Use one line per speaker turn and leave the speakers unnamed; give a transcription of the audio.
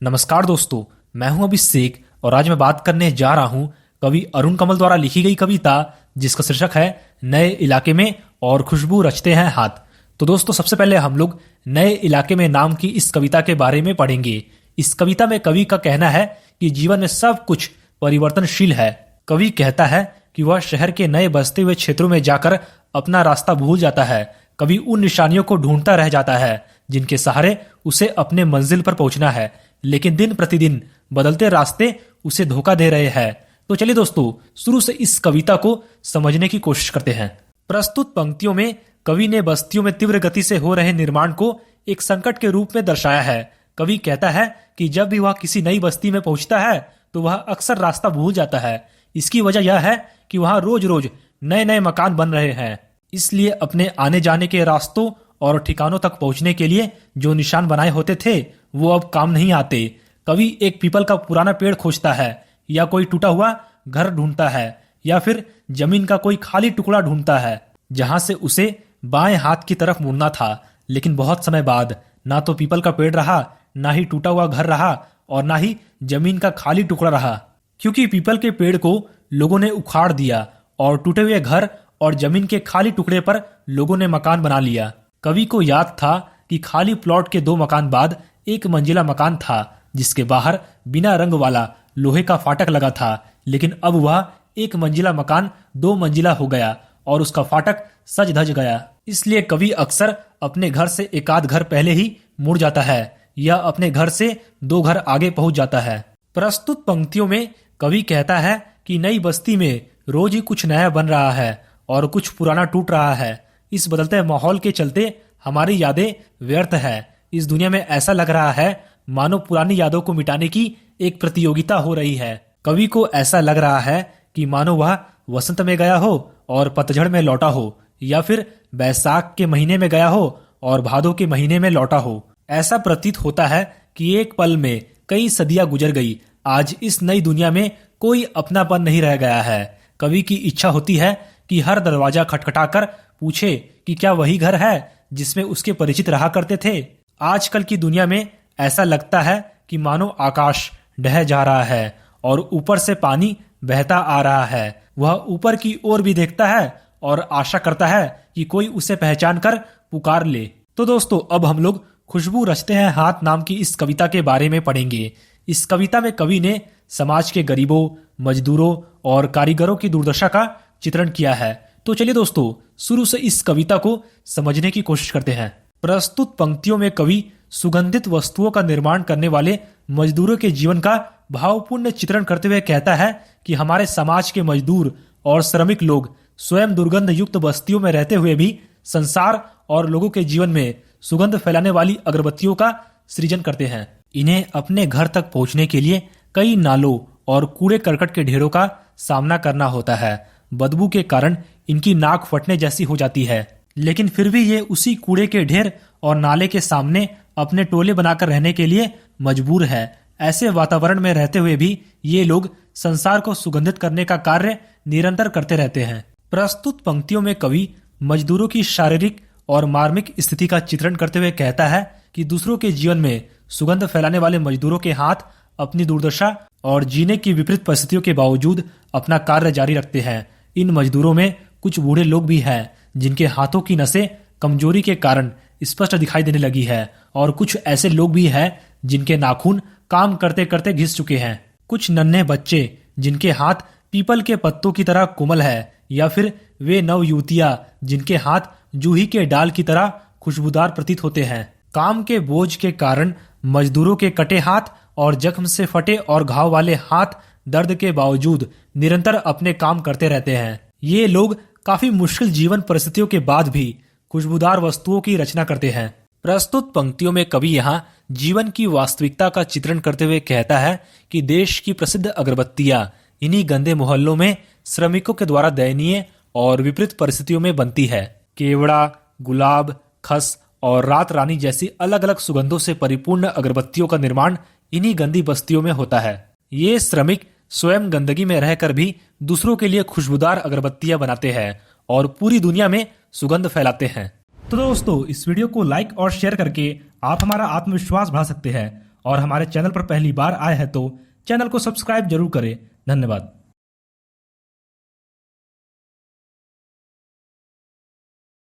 नमस्कार दोस्तों, मैं हूं अभिषेक और आज मैं बात करने जा रहा हूं कवि अरुण कमल द्वारा लिखी गई कविता जिसका शीर्षक है नए इलाके में और खुशबू रचते हैं हाथ। तो दोस्तों, सबसे पहले हम लोग नए इलाके में नाम की इस कविता के बारे में पढ़ेंगे। इस कविता में कवि का कहना है कि जीवन में सब कुछ परिवर्तनशील है। कवि कहता है कि वह शहर के नए बसते हुए क्षेत्रों में जाकर अपना रास्ता भूल जाता है। कवि उन निशानियों को ढूंढता रह जाता है जिनके सहारे उसे अपने मंजिल पर पहुंचना है, लेकिन दिन प्रतिदिन बदलते रास्ते उसे धोखा दे रहे हैं। तो चलिए दोस्तों, शुरू से इस कविता को समझने की कोशिश करते हैं। प्रस्तुत पंक्तियों में कवि ने बस्तियों में तीव्र गति से हो रहे निर्माण को एक संकट के रूप में दर्शाया है। कवि कहता है कि जब भी वह किसी नई बस्ती में पहुंचता है तो वह अक्सर रास्ता भूल जाता है। इसकी वजह यह है कि वहां रोज रोज नए नए मकान बन रहे हैं, इसलिए अपने आने जाने के रास्तों और ठिकानों तक पहुंचने के लिए जो निशान बनाए होते थे वो अब काम नहीं आते। कवि एक पीपल का पुराना पेड़ खोजता है, या कोई टूटा हुआ घर ढूंढता है, या फिर जमीन का कोई खाली टुकड़ा ढूंढता है जहां से उसे बाएं हाथ की तरफ मुड़ना था। लेकिन बहुत समय बाद ना तो पीपल का पेड़ रहा, ना ही टूटा हुआ घर रहा और ना ही जमीन का खाली टुकड़ा रहा, क्योंकि पीपल के पेड़ को लोगों ने उखाड़ दिया और टूटे हुए घर और जमीन के खाली टुकड़े पर लोगों ने मकान बना लिया। कवि को याद था कि खाली प्लॉट के 2 मकान बाद एक मंजिला मकान था जिसके बाहर बिना रंग वाला लोहे का फाटक लगा था, लेकिन अब वह एक मंजिला मकान 2 मंजिला हो गया और उसका फाटक सज धज गया। इसलिए कवि अक्सर अपने घर से एक आध घर पहले ही मुड़ जाता है या अपने घर से 2 घर आगे पहुंच जाता है। प्रस्तुत पंक्तियों में कवि कहता है कि नई बस्ती में रोज ही कुछ नया बन रहा है और कुछ पुराना टूट रहा है। इस बदलते माहौल के चलते हमारी यादें व्यर्थ है। इस दुनिया में ऐसा लग रहा है मानो पुरानी यादों को मिटाने की एक प्रतियोगिता हो रही है। कवि को ऐसा लग रहा है कि मानो वह वसंत में गया हो और पतझड़ में लौटा हो, या फिर बैसाख के महीने में गया हो और भादों के महीने में लौटा हो। ऐसा प्रतीत होता है कि एक पल में कई सदियां गुजर गई। आज इस नई दुनिया में कोई अपनापन नहीं रह गया है। कवि की इच्छा होती है कि हर दरवाजा खटखटाकर पूछे कि क्या वही घर है जिसमें उसके परिचित रहा करते थे। आजकल की दुनिया में ऐसा लगता है कि मानो आकाश ढह जा रहा है और ऊपर से पानी बहता आ रहा है। वह ऊपर की ओर भी देखता है और आशा करता है कि कोई उसे पहचान कर पुकार ले। तो दोस्तों, अब हम लोग खुशबू रचते हैं हाथ नाम की इस कविता के बारे में पढ़ेंगे। इस कविता में कवि ने समाज के गरीबों, मजदूरों और कारीगरों की दुर्दशा का चित्रण किया है। तो चलिए दोस्तों, शुरू से इस कविता को समझने की कोशिश करते हैं। प्रस्तुत पंक्तियों में कवि सुगंधित वस्तुओं का निर्माण करने वाले मजदूरों के जीवन का भावपूर्ण चित्रण करते हुए कहता है कि हमारे समाज के मजदूर और श्रमिक लोग स्वयं दुर्गंध युक्त बस्तियों में रहते हुए भी संसार और लोगों के जीवन में सुगंध फैलाने वाली अगरबत्तियों का सृजन करते हैं। इन्हें अपने घर तक पहुंचने के लिए कई नालों और कूड़े करकट के ढेरों का सामना करना होता है। बदबू के कारण इनकी नाक फटने जैसी हो जाती है, लेकिन फिर भी ये उसी कूड़े के ढेर और नाले के सामने अपने टोले बनाकर रहने के लिए मजबूर है। ऐसे वातावरण में रहते हुए भी ये लोग संसार को सुगंधित करने का कार्य निरंतर करते रहते हैं। प्रस्तुत पंक्तियों में कवि मजदूरों की शारीरिक और मार्मिक स्थिति का चित्रण करते हुए कहता है कि दूसरों के जीवन में सुगंध फैलाने वाले मजदूरों के हाथ अपनी दुर्दशा और जीने की विपरीत परिस्थितियों के बावजूद अपना कार्य जारी रखते हैं। इन मजदूरों में कुछ बूढ़े लोग भी हैं जिनके हाथों की नसें कमजोरी के कारण स्पष्ट दिखाई देने लगी है, और कुछ ऐसे लोग भी हैं जिनके नाखून काम करते करते घिस चुके हैं। कुछ नन्हे बच्चे जिनके हाथ पीपल के पत्तों की तरह कोमल है, या फिर वे नव युवतियां जिनके हाथ जूही के डाल की तरह खुशबूदार प्रतीत होते हैं। काम के बोझ के कारण मजदूरों के कटे हाथ और जख्म से फटे और घाव वाले हाथ दर्द के बावजूद निरंतर अपने काम करते रहते हैं। ये लोग काफी मुश्किल जीवन परिस्थितियों के बाद भी खुशबूदार वस्तुओं की रचना करते हैं। प्रस्तुत पंक्तियों में कवि यहाँ जीवन की वास्तविकता का चित्रण करते हुए कहता है कि देश की प्रसिद्ध अगरबत्तियां इन्हीं गंदे मोहल्लों में श्रमिकों के द्वारा दयनीय और विपरीत परिस्थितियों में बनती है। केवड़ा, गुलाब, खस और रात रानी जैसी अलग अलग सुगंधों से परिपूर्ण अगरबत्तियों का निर्माण इन्हीं गंदी बस्तियों में होता है। ये श्रमिक स्वयं गंदगी में रहकर भी दूसरों के लिए खुशबूदार अगरबत्तियां बनाते हैं और पूरी दुनिया में सुगंध फैलाते हैं। तो दोस्तों, इस वीडियो को लाइक और शेयर करके आप हमारा आत्मविश्वास बढ़ा सकते हैं और हमारे चैनल पर पहली बार आए हैं तो चैनल को सब्सक्राइब जरूर करें। धन्यवाद।